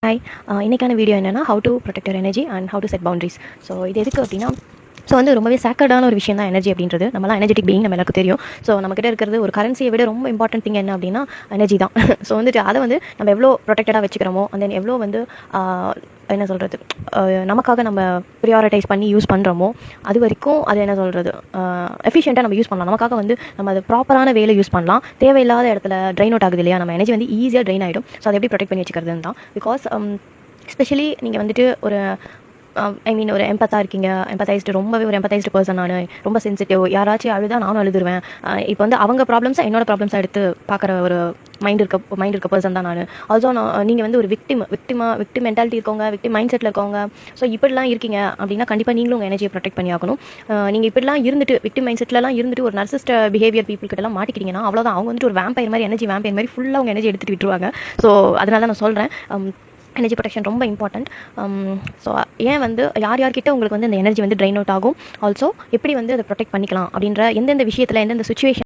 Hi. இன்றைக்கான video என்னென்னா how to protect your energy and how to set boundaries. So இது எதுக்கு அப்படின்னா, ஸோ வந்து ரொம்பவே சேக்கர்டான ஒரு விஷயம் தான் எனர்ஜி அப்படின்றது. நம்மளாம் எனர்ஜெட்டிக் பீயிங், நம்ம எல்லாருக்கும் தெரியும். ஸோ நம்மக்கிட்ட இருக்கிறது ஒரு கரன்சியை விட ரொம்ப இம்பார்ட்டன்ட் திங் என்ன அப்படின்னா எனர்ஜி தான். ஸோ வந்துட்டு அதை வந்து நம்ம எவ்வளோ ப்ரொடெக்டடாக வச்சுக்கிறோமோ, அந்த எவ்வளோ வந்து என்ன சொல்கிறது, நமக்காக நம்ம ப்ரியாரிட்டைஸ் பண்ணி யூஸ் பண்ணுறோமோ அது வரைக்கும் அது என்ன சொல்கிறது, எஃபிஷியண்ட்டாக நம்ம யூஸ் பண்ணலாம். நமக்காக வந்து நம்ம அது ப்ராப்பரான வேலை யூஸ் பண்ணலாம். தேவையில்லாத இடத்துல ட்ரைன் அவுட் ஆகுது இல்லையா, நம்ம எனர்ஜி வந்து ஈஸியாக ட்ரைன் ஆகிடும். ஸோ அதை எப்படி ப்ரொடெக்ட் பண்ணி வச்சுக்கிறதுன்னு தான். பிகாஸ் எஸ்பெஷலி நீங்கள் வந்துட்டு ஒரு ஒரு எம்பத்தாக இருக்கீங்க, ரொம்பவே ஒரு எம்பத்தைஸ்டு பர்சன். நான் ரொம்ப சென்சிட்டிவ். யாராச்சும் அழுதா நானும் அழுதுருவேன். இப்போ வந்து அவங்க ப்ராப்ளம்ஸை என்னோட ப்ராப்ளம்ஸாக எடுத்து பார்க்குற ஒரு மைண்ட் இருக்க பர்சன் தான் நான். ஆல்சோ நீங்கள் வந்து ஒரு விக்டிம் மென்டாலிட்டி இருக்கவங்க, விக்டிம் மைண்ட் செட்டில் இருக்கவங்க. ஸோ இப்படிலாம் இருக்கீங்க அப்படின்னா கண்டிப்பாக நீங்களும் உங்கள் எனர்ஜியை ப்ரொடெக்ட் பண்ணி ஆகணும். நீங்கள் இப்படிலாம் இருந்துட்டு விக்டிம் மைண்ட் செட்லலாம் இருந்துட்டு ஒரு நர்சிஸ்ட் பிஹேவியர் பீப்புள் கிட்டலாம் மாட்டிக்கிட்டீங்கன்னா அவ்வளோதான். அவங்க வந்துட்டு ஒரு வேம்பயர் மாதிரி, வேம்பயர் மாதிரி ஃபுல்லாக அவங்க எனர்ஜி எடுத்துகிட்டு விட்டுருவாங்க. ஸோ அதனால தான் நான் சொல்கிறேன், எனர்ஜி ப்ரொடெக்ஷன் ரொம்ப இம்பார்ட்டண்ட். ஸோ ஏன் வந்து யார்கிட்ட உங்களுக்கு வந்து இந்த எனர்ஜி வந்து ட்ரைன் அவுட் ஆகும், ஆல்சோ எப்படி வந்து அதை ப்ரொடெக்ட் பண்ணிக்கலாம் அப்படின்ற எந்தெந்த விஷயத்தில் எந்தெந்த சுச்சுவேஷன்